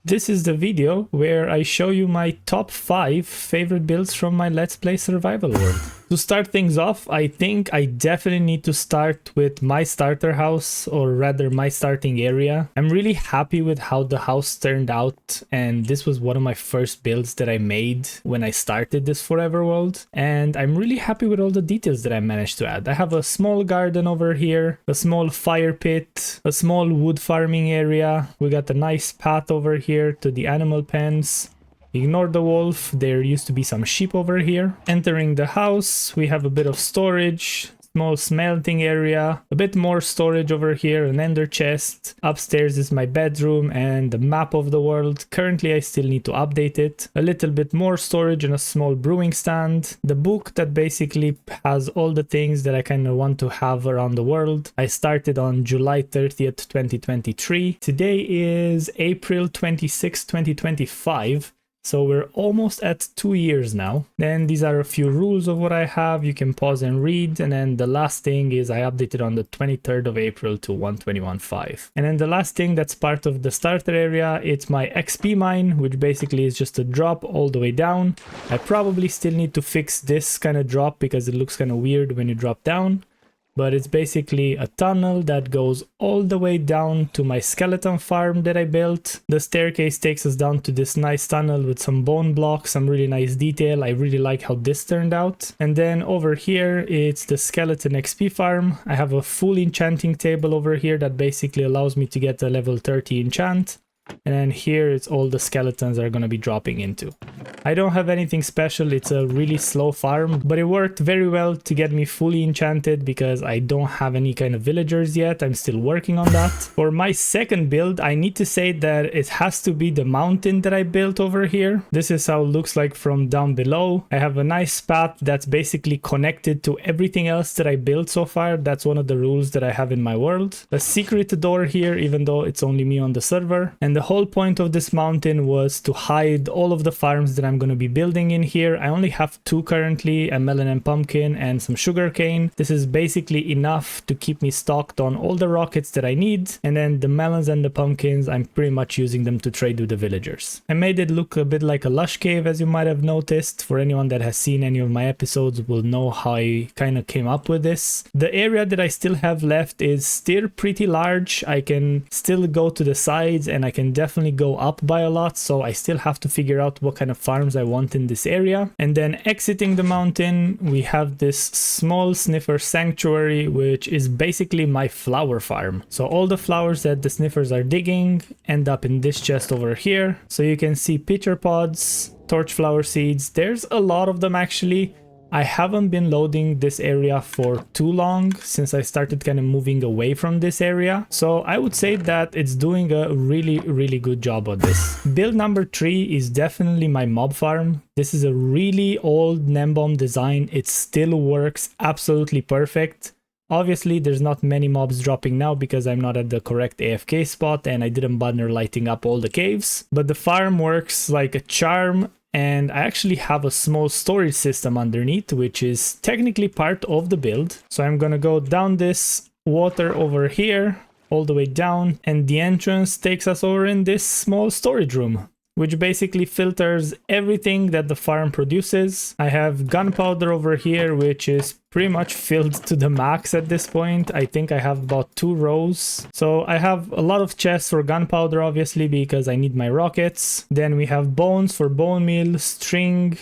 This is the video where I show you my top 5 favorite builds from my Let's Play Survival World. To start things off, I think I definitely need to start with my starter house, or rather my starting area. I'm really happy with how the house turned out, and this was one of my first builds that I made when I started this Forever World, and I'm really happy with all the details that I managed to add. I have a small garden over here, a small fire pit, a small wood farming area, we got a nice path over here to the animal pens. Ignore the wolf, there used to be some sheep over here. Entering the house, we have a bit of storage, small smelting area, a bit more storage over here, an ender chest. Upstairs is my bedroom and the map of the world. Currently I still need to update it. A little bit more storage and a small brewing stand. The book that basically has all the things that I kind of want to have around the world. I started on July 30th, 2023. Today is April 26, 2025. So we're almost at 2 years now. Then these are a few rules of what I have. You can pause and read. And then the last thing is I updated on the 23rd of April to 121.5. And then the last thing that's part of the starter area, it's my XP mine, which basically is just a drop all the way down. I probably still need to fix this kind of drop because it looks kind of weird when you drop down. But it's basically a tunnel that goes all the way down to my skeleton farm that I built. The staircase takes us down to this nice tunnel with some bone blocks, some really nice detail. I really like how this turned out. And then over here, it's the skeleton XP farm. I have a full enchanting table over here that basically allows me to get a level 30 enchant. And then here it's all the skeletons are going to be dropping into. I don't have anything special, it's a really slow farm, but it worked very well to get me fully enchanted because I don't have any kind of villagers yet. I'm still working on that. For my second build, I need to say that it has to be the mountain that I built over here. This is how it looks like from down below. I have a nice path that's basically connected to everything else that I built so far. That's one of the rules that I have in my world. A secret door here, even though it's only me on the server. And the whole point of this mountain was to hide all of the farms that I'm going to be building in here. I only have 2 currently, a melon and pumpkin and some sugarcane. This is basically enough to keep me stocked on all the rockets that I need. And then the melons and the pumpkins, I'm pretty much using them to trade with the villagers. I made it look a bit like a lush cave, as you might have noticed. For anyone that has seen any of my episodes will know how I kind of came up with this. The area that I still have left is still pretty large. I can still go to the sides and I can definitely go up by a lot, so I still have to figure out what kind of farms I want in this area. And then exiting the mountain, we have this small sniffer sanctuary, which is basically my flower farm. So all the flowers that the sniffers are digging end up in this chest over here. So you can see pitcher pods, torch flower seeds. There's a lot of them actually. I haven't been loading this area for too long since I started kind of moving away from this area. So I would say that it's doing a really good job on this. Build number 3 is definitely my mob farm. This is a really old Nembomb design. It still works absolutely perfect. Obviously, there's not many mobs dropping now because I'm not at the correct AFK spot and I didn't bother lighting up all the caves. But the farm works like a charm. And I actually have a small storage system underneath, which is technically part of the build. So I'm gonna go down this water over here, all the way down, and the entrance takes us over in this small storage room, which basically filters everything that the farm produces. I have gunpowder over here, which is pretty much filled to the max at this point. I think I have about 2 rows. So I have a lot of chests for gunpowder, obviously, because I need my rockets. Then we have bones for bone meal, string,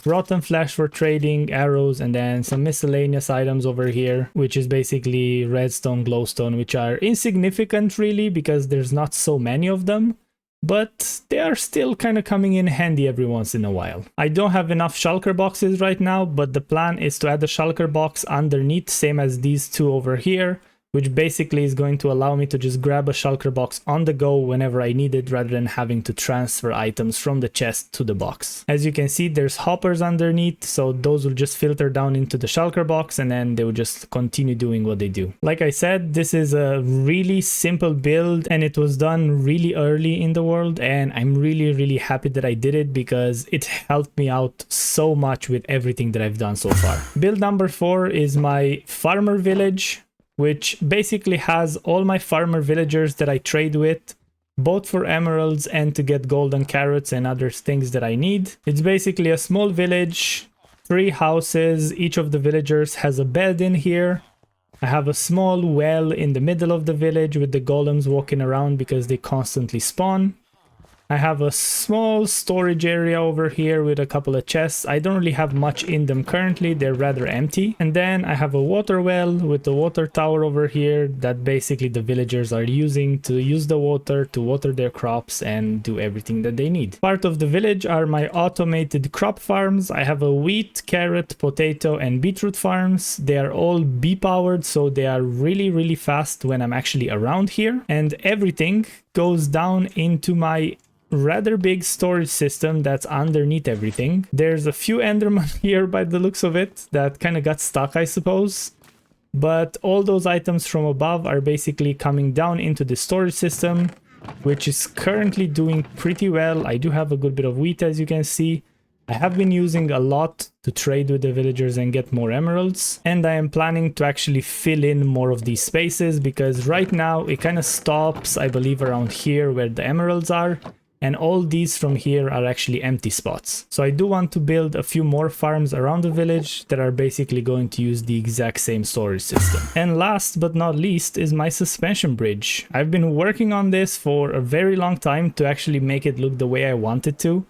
rotten flesh for trading, arrows, and then some miscellaneous items over here, which is basically redstone, glowstone, which are insignificant really because there's not so many of them. But they are still kind of coming in handy every once in a while. I don't have enough shulker boxes right now, but the plan is to add a shulker box underneath, same as these 2 over here, which basically is going to allow me to just grab a shulker box on the go whenever I need it, rather than having to transfer items from the chest to the box. As you can see, there's hoppers underneath, so those will just filter down into the shulker box and then they will just continue doing what they do. Like I said, this is a really simple build and it was done really early in the world, and I'm really happy that I did it because it helped me out so much with everything that I've done so far. Build number 4 is my farmer village, which basically has all my farmer villagers that I trade with both for emeralds and to get golden carrots and other things that I need. It's basically a small village, 3 houses. Each of the villagers has a bed in here. I have a small well in the middle of the village with the golems walking around because they constantly spawn. I have a small storage area over here with a couple of chests. I don't really have much in them currently, they're rather empty. And then I have a water well with the water tower over here that basically the villagers are using to use the water to water their crops and do everything that they need. Part of the village are my automated crop farms. I have a wheat, carrot, potato and beetroot farms. They are all bee powered, so they are really fast when I'm actually around here. And everything goes down into my rather big storage system that's underneath everything. There's a few endermen here by the looks of it that kind of got stuck, I suppose. But all those items from above are basically coming down into the storage system, which is currently doing pretty well. I do have a good bit of wheat, as you can see. I have been using a lot to trade with the villagers and get more emeralds, and I am planning to actually fill in more of these spaces because right now it kind of stops, I believe, around here where the emeralds are, and all these from here are actually empty spots. So I do want to build a few more farms around the village that are basically going to use the exact same storage system. And last but not least is my suspension bridge. I've been working on this for a very long time to actually make it look the way I want it to,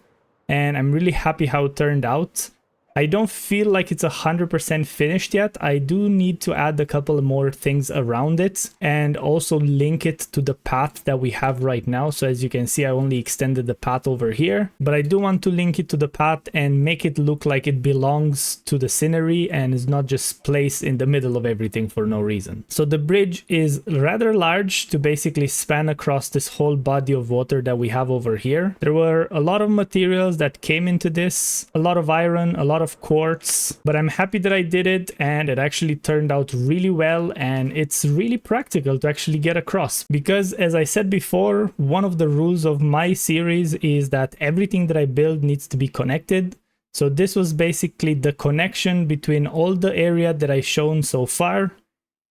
and I'm really happy how it turned out. I don't feel like it's 100% finished yet. I do need to add a couple more things around it and also link it to the path that we have right now. So as you can see, I only extended the path over here, but I do want to link it to the path and make it look like it belongs to the scenery and is not just placed in the middle of everything for no reason. So the bridge is rather large to basically span across this whole body of water that we have over here. There were a lot of materials that came into this, a lot of iron, a lot of quartz, but I'm happy that I did it and it actually turned out really well, and it's really practical to actually get across because, as I said before, one of the rules of my series is that everything that I build needs to be connected. So this was basically the connection between all the area that I've shown so far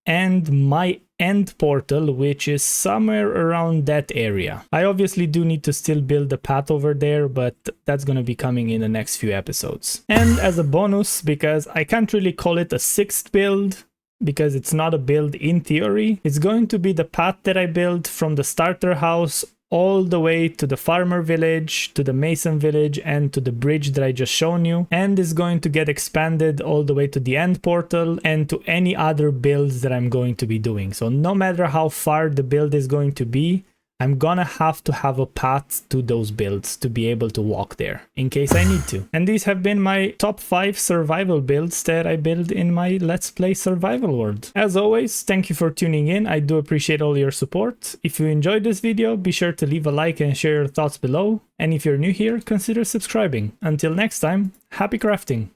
and my end portal, which is somewhere around that area. I obviously do need to still build the path over there, but that's going to be coming in the next few episodes. And as a bonus, because I can't really call it a 6th build because it's not a build in theory, it's going to be the path that I built from the starter house all the way to the farmer village, to the mason village, and to the bridge that I just shown you, and is going to get expanded all the way to the end portal and to any other builds that I'm going to be doing. So no matter how far the build is going to be, I'm gonna have to have a path to those builds to be able to walk there in case I need to. And these have been my top 5 survival builds that I build in my Let's Play Survival World. As always, thank you for tuning in. I do appreciate all your support. If you enjoyed this video, be sure to leave a like and share your thoughts below. And if you're new here, consider subscribing. Until next time, happy crafting!